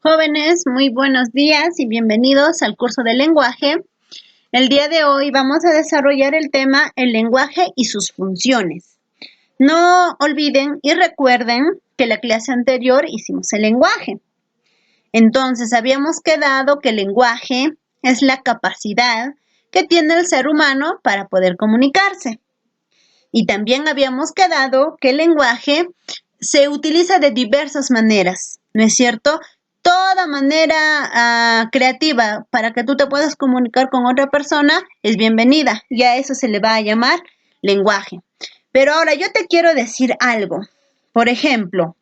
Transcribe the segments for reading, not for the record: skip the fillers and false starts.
Jóvenes, muy buenos días y bienvenidos al curso de lenguaje. El día de hoy vamos a desarrollar el tema el lenguaje y sus funciones. No olviden y recuerden que la clase anterior hicimos el lenguaje. Entonces, habíamos quedado que el lenguaje es la capacidad que tiene el ser humano para poder comunicarse. Y también habíamos quedado que el lenguaje se utiliza de diversas maneras, ¿no es cierto? Toda manera creativa para que tú te puedas comunicar con otra persona es bienvenida y a eso se le va a llamar lenguaje. Pero ahora yo te quiero decir algo. Por ejemplo,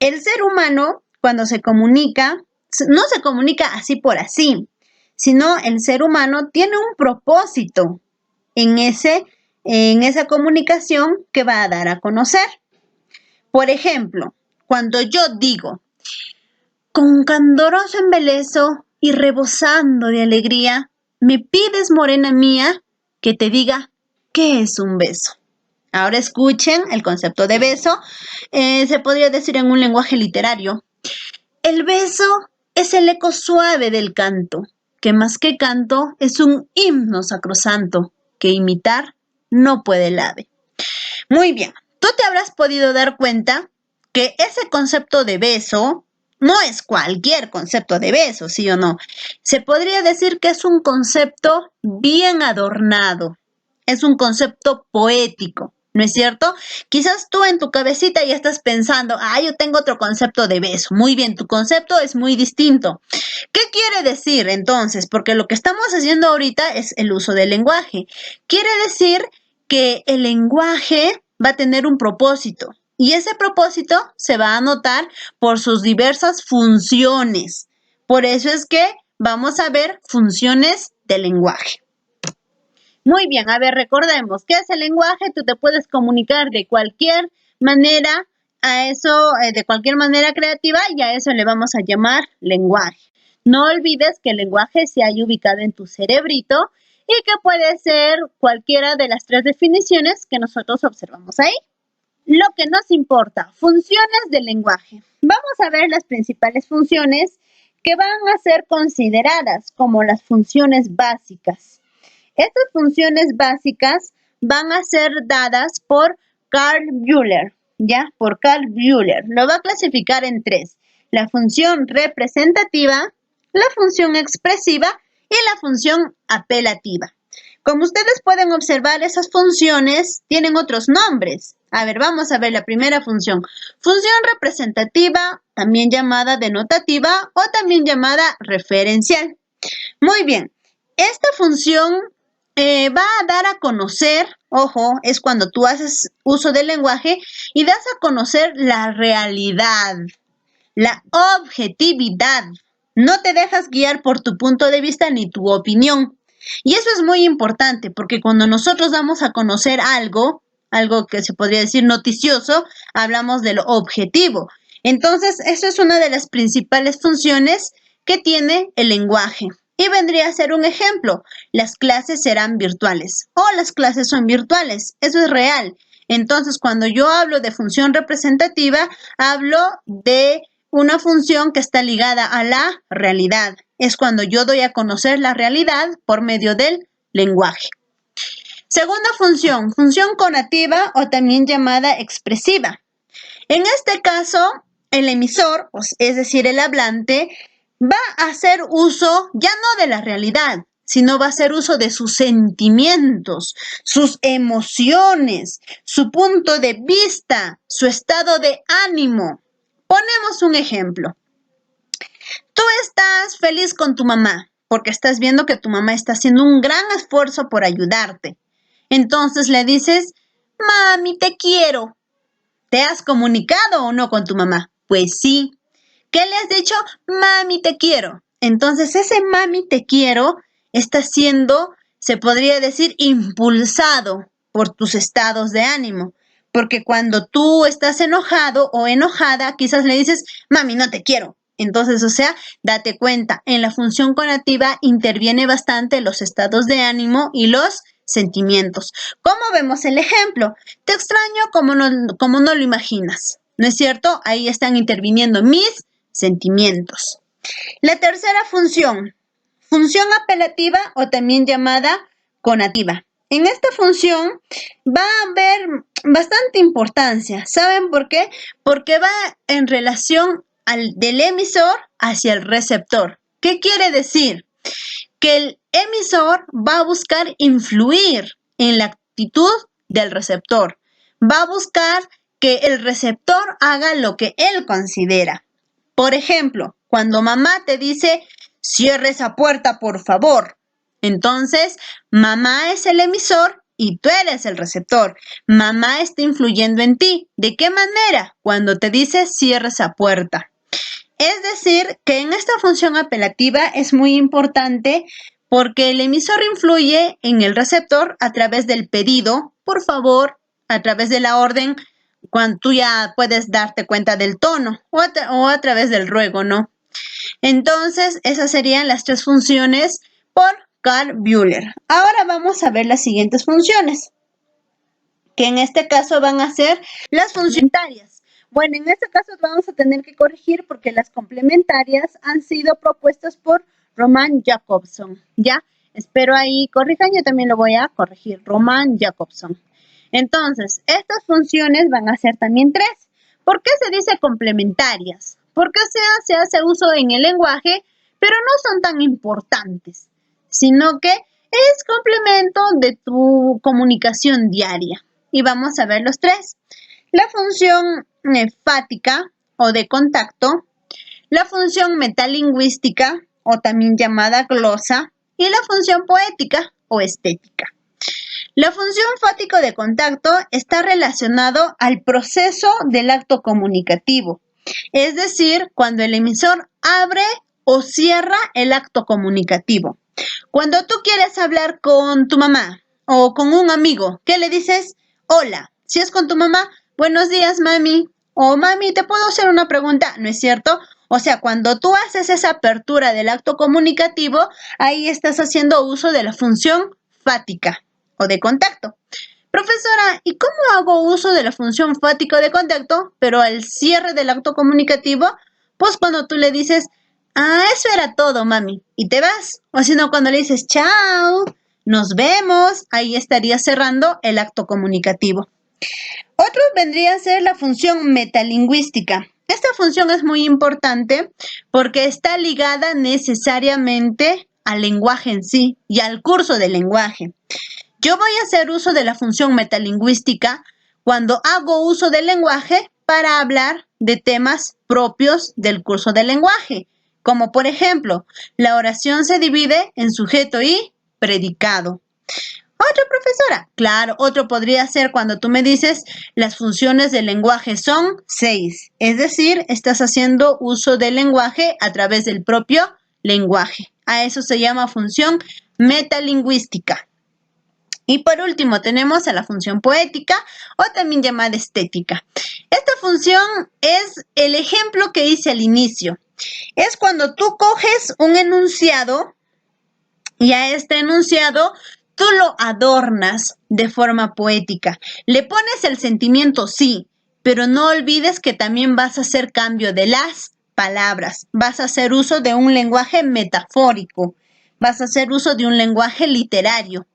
el ser humano cuando se comunica, no se comunica así por así, sino el ser humano tiene un propósito en esa comunicación que va a dar a conocer. Por ejemplo, cuando yo digo, con candoroso embeleso y rebosando de alegría, me pides, morena mía, que te diga qué es un beso. Ahora escuchen el concepto de beso. Se podría decir en un lenguaje literario. El beso es el eco suave del canto, que más que canto es un himno sacrosanto, que imitar no puede el ave. Muy bien, tú te habrás podido dar cuenta que ese concepto de beso no es cualquier concepto de beso, ¿sí o no? Se podría decir que es un concepto bien adornado, es un concepto poético, ¿no es cierto? Quizás tú en tu cabecita ya estás pensando, yo tengo otro concepto de beso. Muy bien, tu concepto es muy distinto. ¿Qué quiere decir entonces? Porque lo que estamos haciendo ahorita es el uso del lenguaje. Quiere decir que el lenguaje va a tener un propósito y ese propósito se va a notar por sus diversas funciones. Por eso es que vamos a ver funciones del lenguaje. Muy bien, a ver, recordemos, ¿qué es el lenguaje? Tú te puedes comunicar de cualquier manera de cualquier manera creativa y a eso le vamos a llamar lenguaje. No olvides que el lenguaje se halla ubicado en tu cerebrito y que puede ser cualquiera de las tres definiciones que nosotros observamos ahí. Lo que nos importa, funciones del lenguaje. Vamos a ver las principales funciones que van a ser consideradas como las funciones básicas. Estas funciones básicas van a ser dadas por Carl Bühler, ¿ya? Por Carl Bühler. Lo va a clasificar en tres. La función representativa, la función expresiva y la función apelativa. Como ustedes pueden observar, esas funciones tienen otros nombres. A ver, vamos a ver la primera función. Función representativa, también llamada denotativa o también llamada referencial. Muy bien, esta función va a dar a conocer, ojo, es cuando tú haces uso del lenguaje y das a conocer la realidad, la objetividad. No te dejas guiar por tu punto de vista ni tu opinión. Y eso es muy importante porque cuando nosotros damos a conocer algo que se podría decir noticioso, hablamos de lo objetivo. Entonces, eso es una de las principales funciones que tiene el lenguaje. Y vendría a ser un ejemplo, las clases serán virtuales o las clases son virtuales, eso es real. Entonces, cuando yo hablo de función representativa, hablo de una función que está ligada a la realidad. Es cuando yo doy a conocer la realidad por medio del lenguaje. Segunda función, función conativa o también llamada expresiva. En este caso, el emisor, es decir, el hablante, va a hacer uso ya no de la realidad, sino va a hacer uso de sus sentimientos, sus emociones, su punto de vista, su estado de ánimo. Ponemos un ejemplo. Tú estás feliz con tu mamá porque estás viendo que tu mamá está haciendo un gran esfuerzo por ayudarte. Entonces le dices, mami, te quiero. ¿Te has comunicado o no con tu mamá? Pues sí. ¿Qué le has dicho? Mami, te quiero. Entonces, ese mami, te quiero está siendo, se podría decir, impulsado por tus estados de ánimo. Porque cuando tú estás enojado o enojada, quizás le dices, mami, no te quiero. Entonces, date cuenta, en la función conativa interviene bastante los estados de ánimo y los sentimientos. ¿Cómo vemos el ejemplo? Te extraño como no lo imaginas. ¿No es cierto? Ahí están interviniendo mis sentimientos. La tercera función apelativa o también llamada conativa. En esta función va a haber bastante importancia. ¿Saben por qué? Porque va en relación del emisor hacia el receptor. ¿Qué quiere decir? Que el emisor va a buscar influir en la actitud del receptor. Va a buscar que el receptor haga lo que él considera. Por ejemplo, cuando mamá te dice, cierre esa puerta, por favor. Entonces, mamá es el emisor y tú eres el receptor. Mamá está influyendo en ti. ¿De qué manera? Cuando te dice, cierre esa puerta. Es decir, que en esta función apelativa es muy importante porque el emisor influye en el receptor a través del pedido, por favor, a través de la orden, cuando tú ya puedes darte cuenta del tono o a través del ruego, ¿no? Entonces, esas serían las tres funciones por Carl Bühler. Ahora vamos a ver las siguientes funciones, que en este caso van a ser las funcionarias. Bueno, en este caso vamos a tener que corregir porque las complementarias han sido propuestas por Roman Jakobson, ¿ya? Espero ahí corrijan, yo también lo voy a corregir, Roman Jakobson. Entonces, estas funciones van a ser también tres. ¿Por qué se dice complementarias? Porque se hace uso en el lenguaje, pero no son tan importantes, sino que es complemento de tu comunicación diaria. Y vamos a ver los tres. La función enfática o de contacto, la función metalingüística o también llamada glosa y la función poética o estética. La función enfático de contacto está relacionado al proceso del acto comunicativo, es decir, cuando el emisor abre o cierra el acto comunicativo. Cuando tú quieres hablar con tu mamá o con un amigo, ¿qué le dices? Hola. Si es con tu mamá, buenos días, mami. O mami, ¿te puedo hacer una pregunta? ¿No es cierto? O sea, cuando tú haces esa apertura del acto comunicativo, ahí estás haciendo uso de la función fática o de contacto. Profesora, ¿y cómo hago uso de la función fática o de contacto, pero al cierre del acto comunicativo? Pues cuando tú le dices, eso era todo, mami, y te vas. O si no, cuando le dices, chao, nos vemos, ahí estarías cerrando el acto comunicativo. Otro vendría a ser la función metalingüística. Esta función es muy importante porque está ligada necesariamente al lenguaje en sí y al curso del lenguaje. Yo voy a hacer uso de la función metalingüística cuando hago uso del lenguaje para hablar de temas propios del curso del lenguaje, como por ejemplo, la oración se divide en sujeto y predicado. ¿Otra profesora? Claro, otro podría ser cuando tú me dices las funciones del lenguaje son 6. Es decir, estás haciendo uso del lenguaje a través del propio lenguaje. A eso se llama función metalingüística. Y por último tenemos a la función poética o también llamada estética. Esta función es el ejemplo que hice al inicio. Es cuando tú coges un enunciado y a este enunciado tú lo adornas de forma poética. Le pones el sentimiento, sí, pero no olvides que también vas a hacer cambio de las palabras. Vas a hacer uso de un lenguaje metafórico. Vas a hacer uso de un lenguaje literario.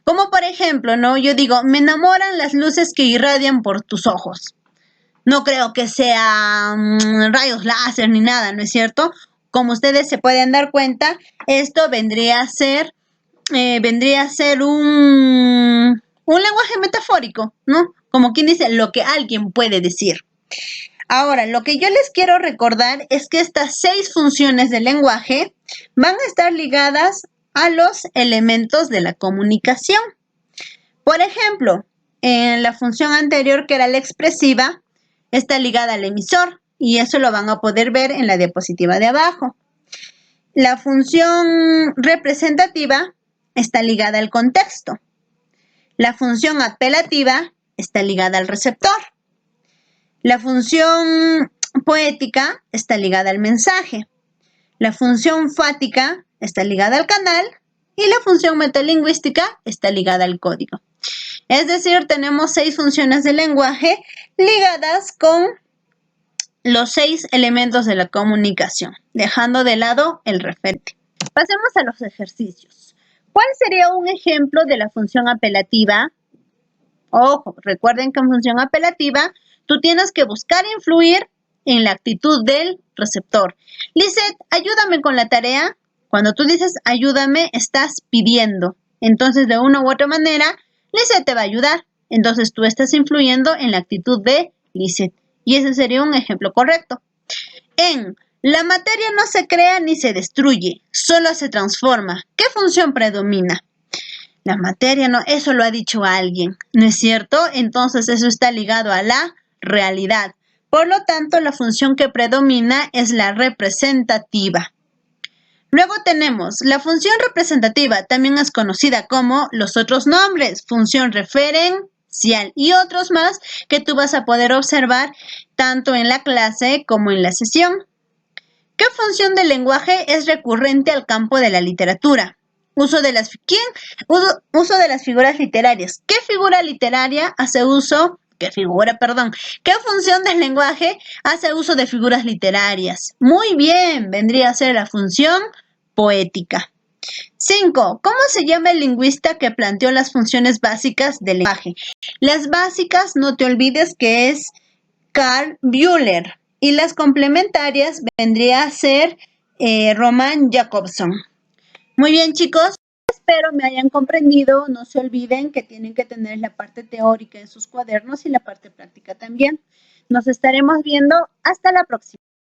Como por ejemplo, ¿no? Yo digo, me enamoran las luces que irradian por tus ojos. No creo que sea rayos láser ni nada, ¿no es cierto? Como ustedes se pueden dar cuenta, esto vendría a ser un lenguaje metafórico, ¿no? Como quien dice, lo que alguien puede decir. Ahora, lo que yo les quiero recordar es que estas 6 funciones del lenguaje van a estar ligadas a los elementos de la comunicación. Por ejemplo, en la función anterior, que era la expresiva, está ligada al emisor y eso lo van a poder ver en la diapositiva de abajo. La función representativa está ligada al contexto. La función apelativa está ligada al receptor. La función poética está ligada al mensaje. La función fática está ligada al canal y la función metalingüística está ligada al código. Es decir, tenemos 6 funciones del lenguaje ligadas con los 6 elementos de la comunicación, dejando de lado el referente. Pasemos a los ejercicios. ¿Cuál sería un ejemplo de la función apelativa? Ojo, recuerden que en función apelativa tú tienes que buscar influir en la actitud del receptor. Lizeth, ayúdame con la tarea. Cuando tú dices ayúdame, estás pidiendo. Entonces, de una u otra manera, Lizeth te va a ayudar. Entonces, tú estás influyendo en la actitud de Lizeth. Y ese sería un ejemplo correcto. La materia no se crea ni se destruye, solo se transforma. ¿Qué función predomina? La materia no, eso lo ha dicho alguien, ¿no es cierto? Entonces eso está ligado a la realidad. Por lo tanto, la función que predomina es la representativa. Luego tenemos la función representativa, también es conocida como los otros nombres, función referencial y otros más que tú vas a poder observar tanto en la clase como en la sesión. ¿Qué función del lenguaje es recurrente al campo de la literatura? Uso de las figuras literarias. ¿Qué figura literaria hace uso? ¿Qué función del lenguaje hace uso de figuras literarias? Muy bien, vendría a ser la función poética. 5. ¿Cómo se llama el lingüista que planteó las funciones básicas del lenguaje? Las básicas, no te olvides que es Carl Bühler. Y las complementarias vendría a ser Roman Jakobson. Muy bien, chicos, espero me hayan comprendido. No se olviden que tienen que tener la parte teórica en sus cuadernos y la parte práctica también. Nos estaremos viendo. Hasta la próxima.